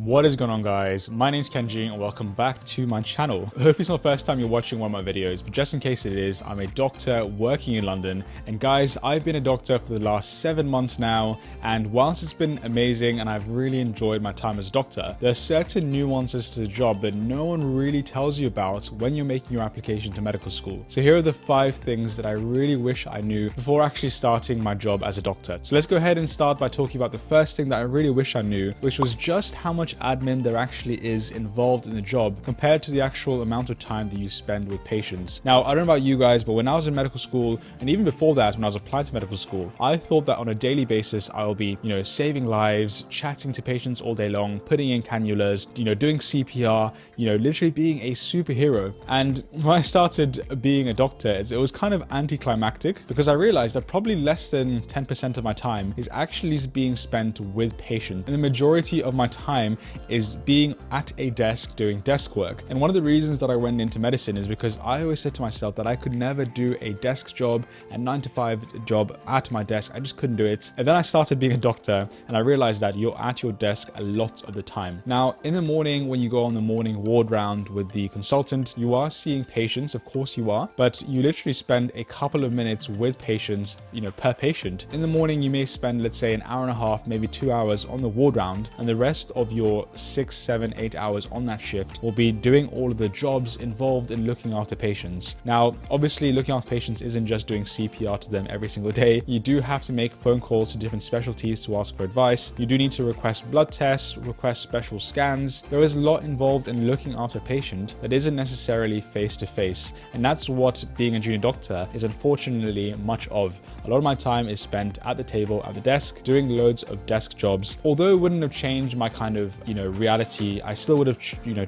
What is going on, guys? My name's Kenji and welcome back to my channel. Hopefully it's not the first time you're watching one of my videos, but just in case it is, I'm a doctor working in London. And guys, I've been a doctor for the last 7 months now, and whilst it's been amazing and I've really enjoyed my time as a doctor, there are certain nuances to the job that no one really tells you about when you're making your application to medical school. So here are the 5 things that I really wish I knew before actually starting my job as a doctor. So let's go ahead and start by talking about the first thing that I really wish I knew, which was just how much admin there actually is involved in the job compared to the actual amount of time that you spend with patients. Now, I don't know about you guys, but when I was in medical school, and even before that, when I was applying to medical school, I thought that on a daily basis, I'll be, saving lives, chatting to patients all day long, putting in cannulas, doing CPR, literally being a superhero. And when I started being a doctor, it was kind of anticlimactic because I realized that probably less than 10% of my time is actually being spent with patients. And the majority of my time is being at a desk doing desk work. And one of the reasons that I went into medicine is because I always said to myself that I could never do a desk job, a 9-to-5 job at my desk. I just couldn't do it. And then I started being a doctor and I realized that you're at your desk a lot of the time. Now, in the morning, when you go on the morning ward round with the consultant, you are seeing patients, of course you are, but you literally spend a couple of minutes with patients, per patient. In the morning, you may spend, let's say, an hour and a half, maybe 2 hours on the ward round, and the rest of your 6, 7, 8 hours on that shift will be doing all of the jobs involved in looking after patients. Now, obviously, looking after patients isn't just doing CPR to them every single day. You do have to make phone calls to different specialties to ask for advice. You do need to request blood tests, request special scans. There is a lot involved in looking after a patient that isn't necessarily face-to-face. And that's what being a junior doctor is unfortunately much of. A lot of my time is spent at the table, at the desk, doing loads of desk jobs. Although it wouldn't have changed my kind of, reality, I still would have,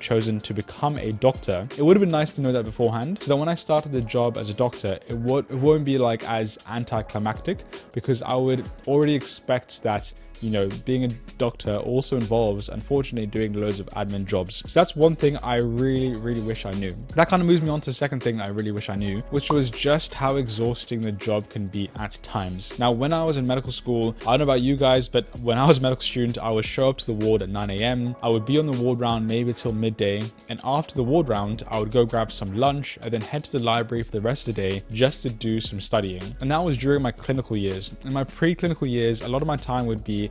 chosen to become a doctor. It would have been nice to know that beforehand, so that when I started the job as a doctor, it won't be like as anticlimactic, because I would already expect that being a doctor also involves, unfortunately, doing loads of admin jobs. So that's one thing I really wish I knew. That kind of moves me on to the second thing I really wish I knew, which was just how exhausting the job can be at times. Now, when I was in medical school, I don't know about you guys, but when I was a medical student, I would show up to the ward at 9 a.m. I would be on the ward round maybe till midday. And after the ward round, I would go grab some lunch and then head to the library for the rest of the day just to do some studying. And that was during my clinical years. In my pre-clinical years, a lot of my time would be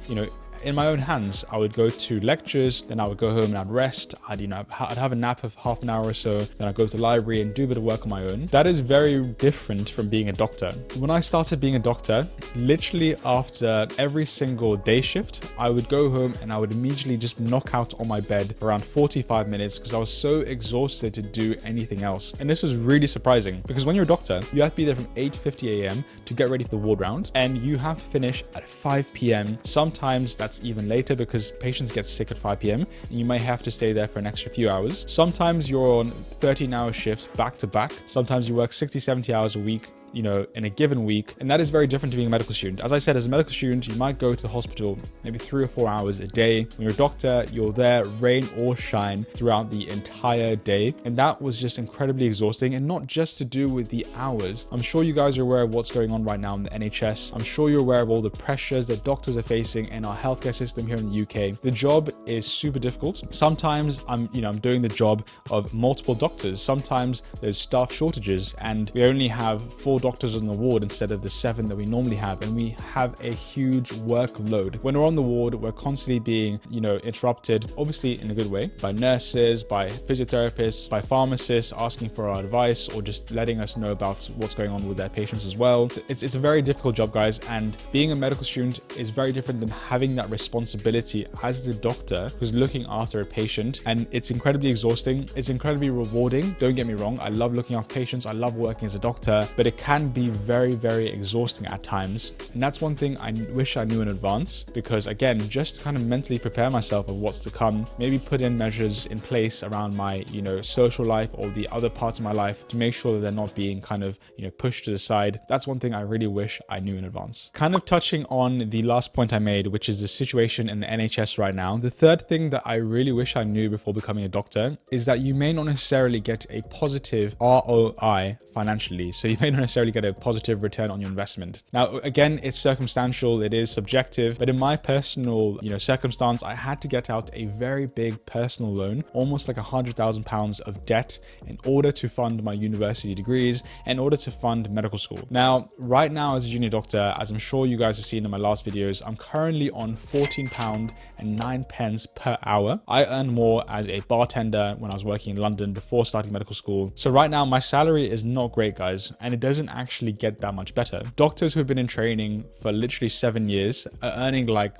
in my own hands. I would go to lectures, then I would go home and I'd rest. I'd have a nap of half an hour or so, then I'd go to the library and do a bit of work on my own. That is very different from being a doctor. When I started being a doctor, literally after every single day shift, I would go home and I would immediately just knock out on my bed for around 45 minutes because I was so exhausted to do anything else. And this was really surprising because when you're a doctor, you have to be there from 8:50 a.m. to get ready for the ward round, and you have to finish at 5 p.m. Sometimes that's even later because patients get sick at 5 p.m. and you may have to stay there for an extra few hours. Sometimes you're on 13-hour shifts back to back. Sometimes you work 60, 70 hours a week, in a given week. And that is very different to being a medical student. As I said, as a medical student, you might go to the hospital maybe 3 or 4 hours a day. When you're a doctor, you're there rain or shine throughout the entire day. And that was just incredibly exhausting, and not just to do with the hours. I'm sure you guys are aware of what's going on right now in the NHS. I'm sure you're aware of all the pressures that doctors are facing in our healthcare system here in the UK. The job is super difficult. Sometimes I'm doing the job of multiple doctors. Sometimes there's staff shortages and we only have 4 doctors on the ward instead of the 7 that we normally have, and we have a huge workload. When we're on the ward, we're constantly being interrupted, obviously in a good way, by nurses, by physiotherapists, by pharmacists asking for our advice or just letting us know about what's going on with their patients as well. It's a very difficult job, guys, and being a medical student is very different than having that responsibility as the doctor who's looking after a patient, and it's incredibly exhausting. It's incredibly rewarding, don't get me wrong. I love looking after patients, I love working as a doctor, but it can be very exhausting at times. And that's one thing I wish I knew in advance, because again, just to kind of mentally prepare myself of what's to come, maybe put in measures in place around my social life or the other parts of my life to make sure that they're not being kind of pushed to the side. That's one thing I really wish I knew in advance. Kind of touching on the last point I made, which is the situation in the NHS right now. The third thing that I really wish I knew before becoming a doctor is that you may not necessarily get a positive ROI financially. So you may not necessarily get a positive return on your investment. Now, again, it's circumstantial, it is subjective, but in my personal, circumstance, I had to get out a very big personal loan, almost like £100,000 of debt in order to fund my university degrees, in order to fund medical school. Now, right now as a junior doctor, as I'm sure you guys have seen in my last videos, I'm currently on £14.09 per hour. I earn more as a bartender when I was working in London before starting medical school. So right now my salary is not great, guys, and it doesn't actually get that much better. Doctors who have been in training for literally 7 years are earning like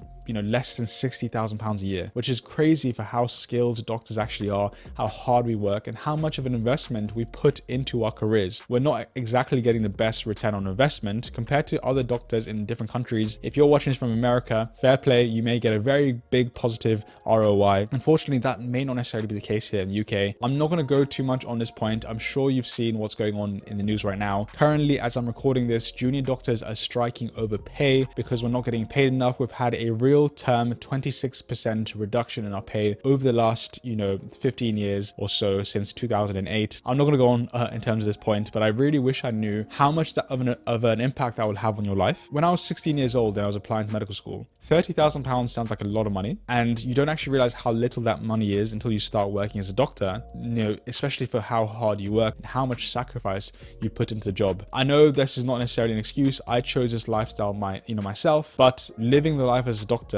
less than £60,000 a year, which is crazy for how skilled doctors actually are, how hard we work, and how much of an investment we put into our careers. We're not exactly getting the best return on investment compared to other doctors in different countries. If you're watching this from America, fair play, you may get a very big positive ROI. Unfortunately, that may not necessarily be the case here in the UK. I'm not going to go too much on this point. I'm sure you've seen what's going on in the news right now. Currently, as I'm recording this, junior doctors are striking over pay because we're not getting paid enough. We've had a real term 26% reduction in our pay over the last 15 years or so, since 2008. I'm not going to go on in terms of this point, but I really wish I knew how much of an impact that will have on your life. When I was 16 years old and I was applying to medical school, £30,000 sounds like a lot of money, and you don't actually realize how little that money is until you start working as a doctor, especially for how hard you work and how much sacrifice you put into the job. I know this is not necessarily an excuse. I chose this lifestyle myself, but living the life as a doctor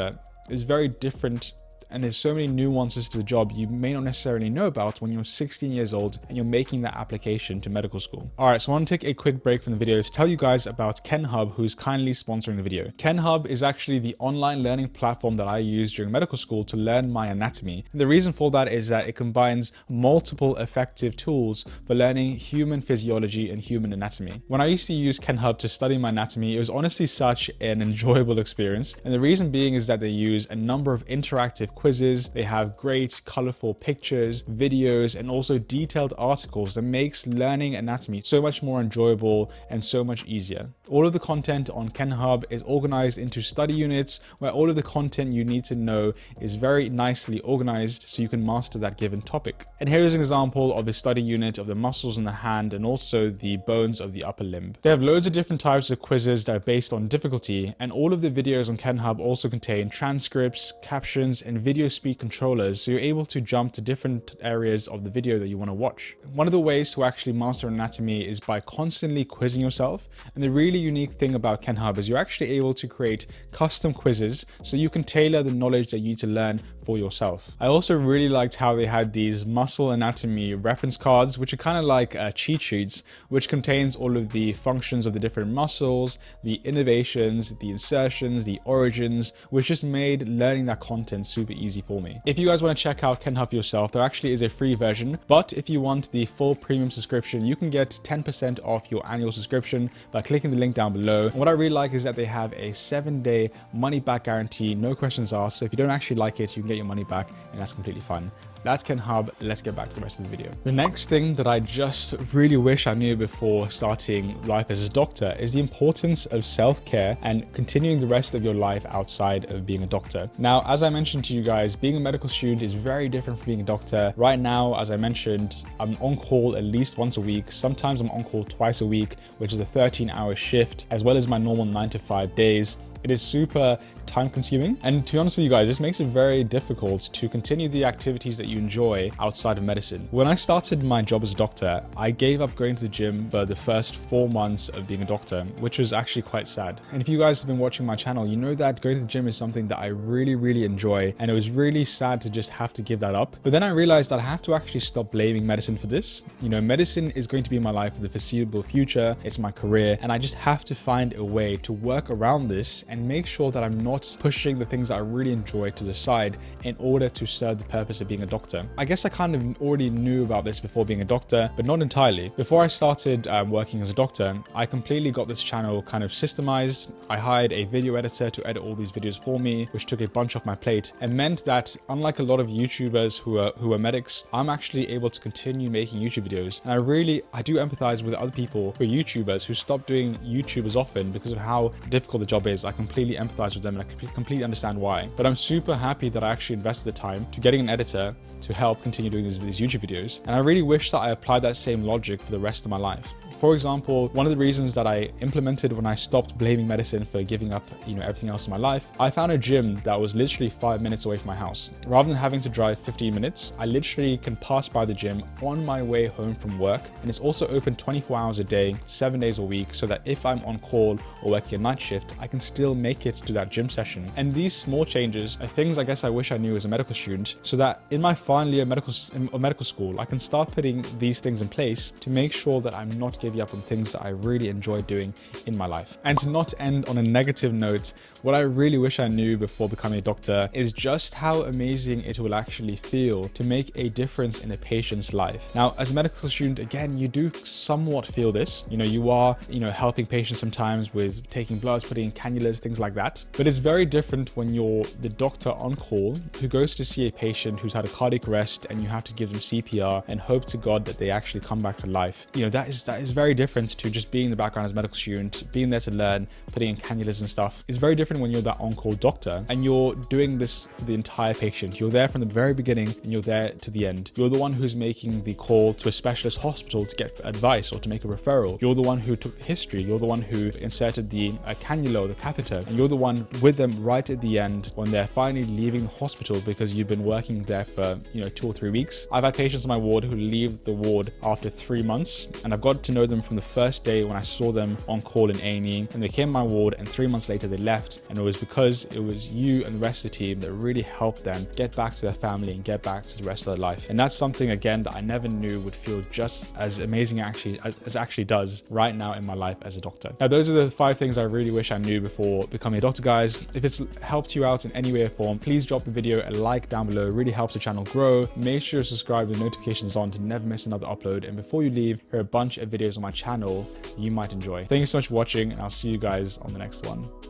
is very different, and there's so many nuances to the job you may not necessarily know about when you're 16 years old and you're making that application to medical school. All right, so I want to take a quick break from the video to tell you guys about Kenhub, who's kindly sponsoring the video. Kenhub is actually the online learning platform that I use during medical school to learn my anatomy. And the reason for that is that it combines multiple effective tools for learning human physiology and human anatomy. When I used to use Kenhub to study my anatomy, it was honestly such an enjoyable experience. And the reason being is that they use a number of interactive quizzes, they have great colorful pictures, videos, and also detailed articles that makes learning anatomy so much more enjoyable and so much easier. All of the content on Kenhub is organized into study units where all of the content you need to know is very nicely organized so you can master that given topic. And here is an example of a study unit of the muscles in the hand and also the bones of the upper limb. They have loads of different types of quizzes that are based on difficulty, and all of the videos on Kenhub also contain transcripts, captions, and video speed controllers, so you're able to jump to different areas of the video that you want to watch. One of the ways to actually master anatomy is by constantly quizzing yourself, and the really unique thing about Kenhub is you're actually able to create custom quizzes so you can tailor the knowledge that you need to learn for yourself. I also really liked how they had these muscle anatomy reference cards, which are kind of like cheat sheets, which contains all of the functions of the different muscles, the innervations, the insertions, the origins, which just made learning that content super easy for me. If you guys want to check out Kenhub yourself, there actually is a free version, but if you want the full premium subscription, you can get 10% off your annual subscription by clicking the link down below. And what I really like is that they have a 7-day money back guarantee, no questions asked. So if you don't actually like it, you can get your money back, and that's completely fine. That's Kenhub. Let's get back to the rest of the video. The next thing that I just really wish I knew before starting life as a doctor is the importance of self-care and continuing the rest of your life outside of being a doctor. Now, as I mentioned to you guys, being a medical student is very different from being a doctor. Right now, as I mentioned, I'm on call at least once a week. Sometimes I'm on call twice a week, which is a 13-hour shift, as well as my normal 9-to-5 days. It is super time consuming, and to be honest with you guys, this makes it very difficult to continue the activities that you enjoy outside of medicine. When I started my job as a doctor, I gave up going to the gym for the first 4 months of being a doctor, which was actually quite sad. And if you guys have been watching my channel, you know that going to the gym is something that I really enjoy, and it was really sad to just have to give that up. But then I realized that I have to actually stop blaming medicine for this. Medicine is going to be in my life for the foreseeable future. It's my career, and I just have to find a way to work around this and make sure that I'm not pushing the things that I really enjoy to the side in order to serve the purpose of being a doctor. I guess I kind of already knew about this before being a doctor, but not entirely. Before I started working as a doctor, I completely got this channel kind of systemized. I hired a video editor to edit all these videos for me, which took a bunch off my plate and meant that, unlike a lot of YouTubers who are medics, I'm actually able to continue making YouTube videos. And I do empathize with other people who are YouTubers who stop doing YouTube as often because of how difficult the job is. I completely empathize with them, and I completely understand why. But I'm super happy that I actually invested the time to getting an editor to help continue doing these YouTube videos. And I really wish that I applied that same logic for the rest of my life. For example, one of the reasons that I implemented when I stopped blaming medicine for giving up, everything else in my life, I found a gym that was literally 5 minutes away from my house. Rather than having to drive 15 minutes, I literally can pass by the gym on my way home from work. And it's also open 24 hours a day, 7 days a week, so that if I'm on call or working a night shift, I can still make it to that gym session. And these small changes are things I guess I wish I knew as a medical student, so that in my final year of medical school, I can start putting these things in place to make sure that I'm not giving up on things that I really enjoy doing in my life. And to not end on a negative note, what I really wish I knew before becoming a doctor is just how amazing it will actually feel to make a difference in a patient's life. Now, as a medical student, again, you do somewhat feel this. You are, helping patients sometimes with taking bloods, putting in cannulas, things like that. But it's very different when you're the doctor on call who goes to see a patient who's had a cardiac arrest and you have to give them CPR and hope to God that they actually come back to life. That is very different to just being in the background as a medical student, being there to learn, putting in cannulas and stuff. It's very different when you're that on-call doctor and you're doing this for the entire patient. You're there from the very beginning and you're there to the end. You're the one who's making the call to a specialist hospital to get advice or to make a referral. You're the one who took history. You're the one who inserted the cannula or the catheter, and you're the one with them right at the end when they're finally leaving the hospital because you've been working there for 2 or 3 weeks. I've had patients on my ward who leave the ward after 3 months, and I've got to know them from the first day when I saw them on call in A&E, and they came to my ward, and 3 months later they left, and it was because it was you and the rest of the team that really helped them get back to their family and get back to the rest of their life. And that's something, again, that I never knew would feel just as amazing as actually does right now in my life as a doctor. Now, those are the 5 things I really wish I knew before becoming a doctor, guys. If it's helped you out in any way or form, please drop the video a like down below. It really helps the channel grow. Make sure to subscribe with notifications on to never miss another upload. And before you leave, here are a bunch of videos on my channel you might enjoy. Thank you so much for watching, and I'll see you guys on the next one.